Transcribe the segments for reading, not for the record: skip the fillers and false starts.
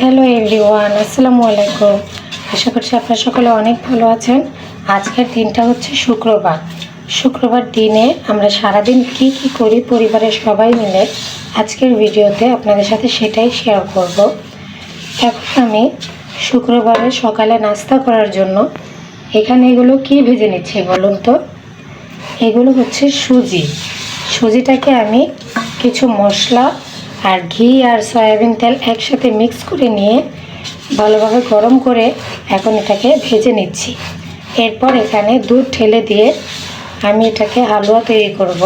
Hello everyone, আসসালামু আলাইকুম। আশা করছি আপনারা সকলে অনেক ভালো আছেন। আজকের দিনটা হচ্ছে শুক্রবার দিনে আমরা সারাদিন কি করি পরিবারের সবাই মিলে আজকের ভিডিওতে আপনাদের সাথে সেটাই শেয়ার করব। এখন আমি শুক্রবারে সকালে নাস্তা করার জন্য এখানে এগুলো কি ভেজে নিচ্ছি বলুন তো। এগুলো হচ্ছে সুজিটাকে আমি কিছু মশলা আর ঘি আর সয়াবিন তেল একসাথে মিক্স করে নিয়ে ভালোভাবে গরম করে এখন এটাকে ভেজে নিচ্ছি। এরপর এখানে দুধ ঢেলে দিয়ে আমি এটাকে হালুয়া তৈরি করব।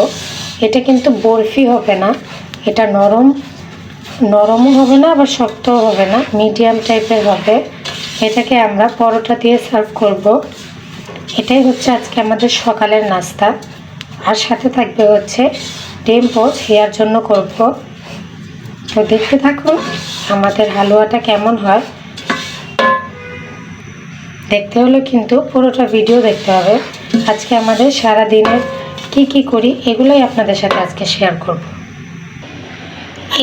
এটা কিন্তু বরফি হবে না, এটা নরমও হবে না আবার শক্তও হবে না, মিডিয়াম টাইপের হবে। এটাকে আমরা পরোটা দিয়ে সার্ভ করব। এটাই হচ্ছে আজকে আমাদের সকালের নাস্তা। আর সাথে থাকবে হচ্ছে ডিম পোচ হেয়ার জন্য করব। তো দেখতে থাকুন আমাদের হালুয়াটা কেমন হয়। দেখতে হলে কিন্তু পুরোটা ভিডিও দেখতে হবে। আজকে আমাদের সারা দিনের কি করি এগুলোই আপনাদের সাথে আজকে শেয়ার করব।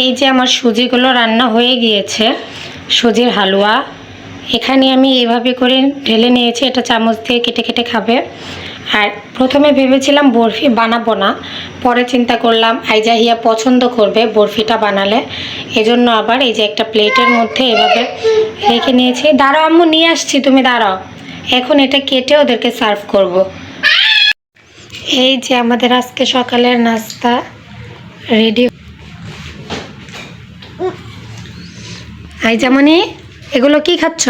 এই যে আমার সুজিগুলো রান্না হয়ে গিয়েছে, সুজির হালুয়া এখানে আমি এইভাবে করে ঢেলে নিয়েছি। এটা চামচ দিয়ে কেটে কেটে খাবে। আর প্রথমে ভেবেছিলাম বরফি বানাবো না, পরে চিন্তা করলাম আইজা হিয়া পছন্দ করবে বরফিটা বানালে, এজন্য আবার এই যে একটা প্লেটের মধ্যে এভাবে রেখে নিয়েছি। দাঁড়াও আম্মু, নিয়ে আসছি, তুমি দাঁড়াও। এখন এটা কেটে ওদেরকে সার্ভ করব। এই যে আমাদের আজকে সকালের নাস্তা রেডি। আইজামনি, এগুলো কি খাচ্ছ?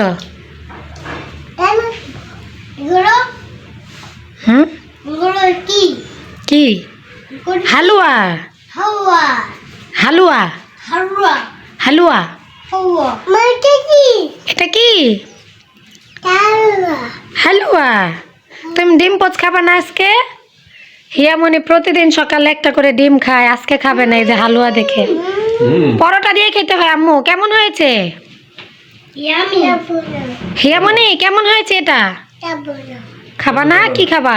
কি হালুয়া? হালুয়া হালুয়া এটা কি হালুয়া? তুমি ডিম পোচ খাবা না আজকে? হিয়ামনি প্রতিদিন সকালে একটা করে ডিম খায়, আজকে খাবে না এই যে হালুয়া দেখে। পরোটা দিয়ে খেতে হয়। আম্মু কেমন হয়েছে? হিয়ামনি কেমন হয়েছে এটা? খাবা না? কি খাবা?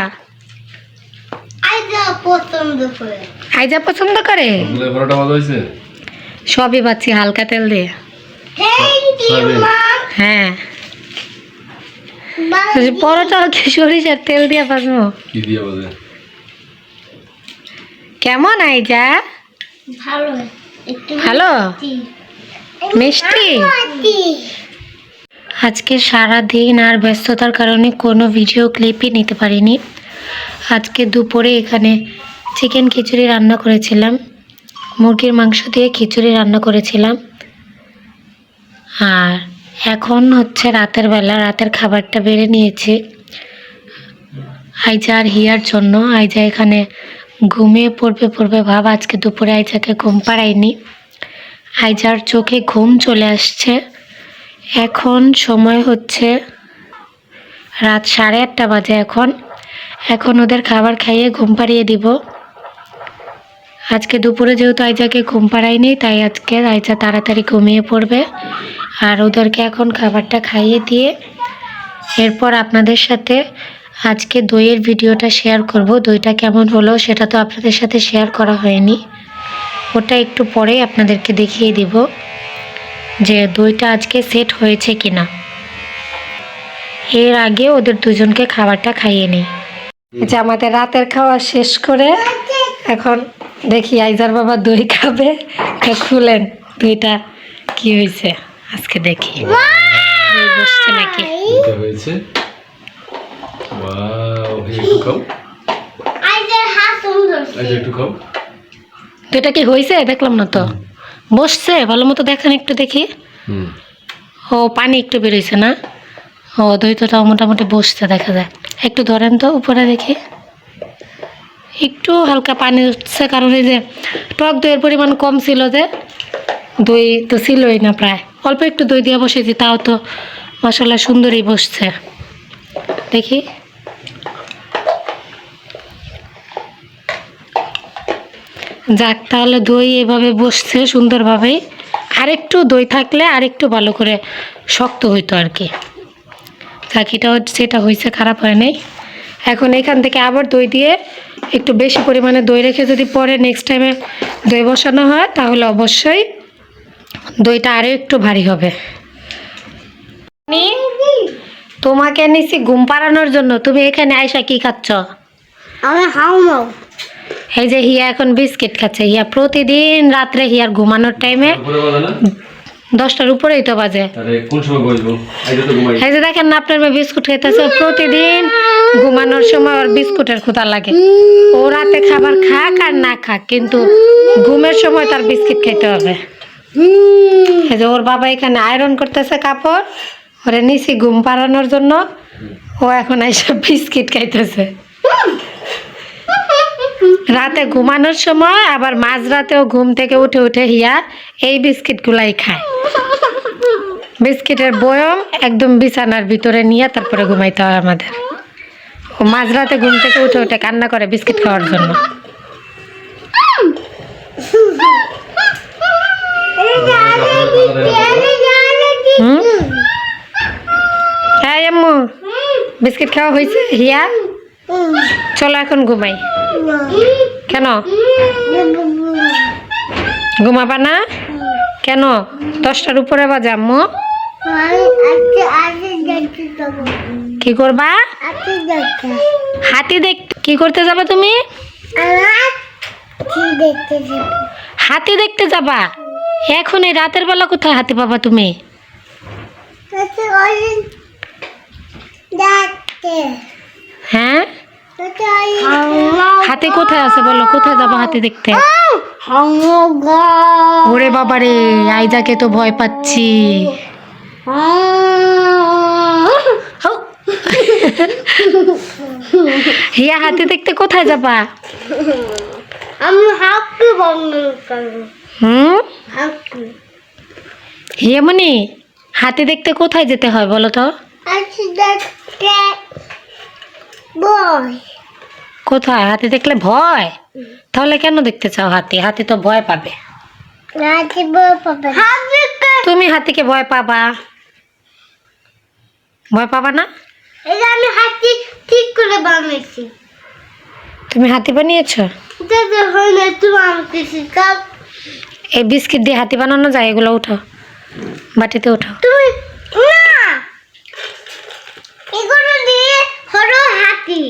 আইজা পছন্দ করে। সবই বাচ্চি হালকা তেল দিয়ে। হ্যাঁ, পরোটা সরিষার তেল দিয়ে বাজবো। কেমন আইজা? ভালো মিষ্টি। আজকে সারা দিন আর ব্যস্ততার কারণে কোনো ভিডিও ক্লিপই নিতে পারিনি। আজকে দুপুরে এখানে চিকেন খিচুড়ি রান্না করেছিলাম, মুরগির মাংস দিয়ে খিচুড়ি রান্না করেছিলাম। আর এখন হচ্ছে রাতের বেলা, রাতের খাবারটা বেড়ে নিয়েছি আইজা আর হিয়ার জন্য। আইজা এখানে ঘুমিয়ে পড়বে ভাব। আজকে দুপুরে আইজাকে ঘুম পাড়াইনি। আইজার চোখে ঘুম চলে আসছে। এখন সময় হচ্ছে রাত 8:30 বাজে। এখন ওদের খাবার খাইয়ে ঘুম পাড়িয়ে দিব। আজকে দুপুরে যেহেতু আইজাকে ঘুম পাড়াইনি, তাই আজকে আইজা তাড়াতাড়ি ঘুমিয়ে পড়বে। আর ওদেরকে এখন খাবারটা খাইয়ে দিয়ে এরপর আপনাদের সাথে আজকে দইয়ের ভিডিওটা শেয়ার করব। দইটা কেমন হলো সেটা তো আপনাদের সাথে শেয়ার করা হয়নি, ওটা একটু পরেই আপনাদেরকে দেখিয়ে দিব যে দইটা আজকে সেট হয়েছে কিনা। এর আগে ওদের দুজনকে খাবারটা খাইয়ে নিই। যে আমাদের রাতের খাওয়া শেষ করে এখন দেখি আইজার বাবা দই খাবে। খুলেন দইটা কি হয়েছে আজকে দেখি। দই বসছে নাকি? দইটা কি হয়েছে দেখলাম না তো। বসছে ভালো মতো, দেখেন একটু দেখি। ও পানি একটু বেরোইছে না? ও দইটাও মোটামুটি বসছে দেখা যায়। একটু ধরেন তো উপরে দেখি, একটু হালকা পানি উঠছে, কারণ এই যে টক দইয়ের পরিমাণ কম ছিল, যে দই তো ছিলই না, প্রায় অল্প একটু দই দিয়ে বসেছি, তাও তো মাশাআল্লাহ সুন্দরই বসছে। দেখি যাক, তাহলে দই এভাবে বসছে সুন্দরভাবেই। আরেকটু দই থাকলে আরেকটু ভালো করে শক্ত হইতো আর কি। যাক, সেটা হয়েছে, খারাপ হয় নাই। এখন এখান থেকে আবার দই দিয়ে একটু বেশি পরিমাণে দই রেখে যদি পরে নেক্সট টাইমে দই বসানো হয় তাহলে অবশ্যই দইটা আরও একটু ভারী হবে। তোমাকে নিছি ঘুম পাড়ানোর জন্য, তুমি এখানে আইসা কি খাচ্ছ? আমি হাউমাও। এই যে হিয়া এখন বিস্কিট খাচ্ছে। হিয়া প্রতিদিন রাত্রে হিয়ার ঘুমানোর টাইমে 10টার উপরেই তো বাজে। এই যে দেখেন না আপনার মেয়ে বিস্কুট খাইতেছে, প্রতিদিন ঘুমানোর সময় ওর বিস্কুটের ক্ষুধা লাগে। ও রাতে খাবার খাক আর না খাক, কিন্তু ঘুমের সময় তার বিস্কিট খাইতে হবে। এই যে ওর বাবা এখানে আয়রন করতেছে কাপড়, ওরে নিচে ঘুম পাড়ানোর জন্য। ও এখন এইসব বিস্কিট খাইতেছে রাতে ঘুমানোর সময়, আবার মাঝরাতেও ঘুম থেকে উঠে উঠে হিয়া এই বিস্কিটগুলাই খায়। বিস্কিটের বয়ম একদম বিছানার ভিতরে নিয়ে তারপরে ঘুমাইতে হয় আমাদের। ও মাঝরাতে ঘুম থেকে উঠে উঠে কান্না করে বিস্কিট খাওয়ার জন্য। হ্যাঁ আম্মু, বিস্কিট খাওয়া হয়েছে হিয়া? চলো এখন ঘুমাই। কেন ঘুমাবা না? কেন? 10টার উপরে বাজে আম্মু। কি করবা? হাতি দেখ। কি করতে যাবা তুমি? হাতি দেখতে যাবা? এখন এই রাতের বেলা কোথায় হাতি পাবা তুমি? হ্যাঁ, হাতি কোথায় আছে বলো? কোথায় যাবো হাতি দেখতে? ওরে বাবা রে, আইজাকে তো ভয় পাচ্ছি। হিয়া হাতি দেখতে কোথায় যাবা? হিয়ামনি, হাতি দেখতে কোথায় যেতে হয় বলো তো? কোথায়? হাতি দেখলে ভয়? তাহলে কেন দেখতে চাও হাতি? হাতি তো ভয় পাবে। তুমি হাতিকে ভয় পাবা? ভয় পাবা না? আমি হাতি ঠিক করে বানিয়েছি। তুমি হাতি বানিয়েছো? এই বিস্কিট দিয়ে হাতি বানানো যায়? এগুলো উঠো, বাটিতে উঠো। তুমি না, এগুলো দিয়ে হলো হাতি।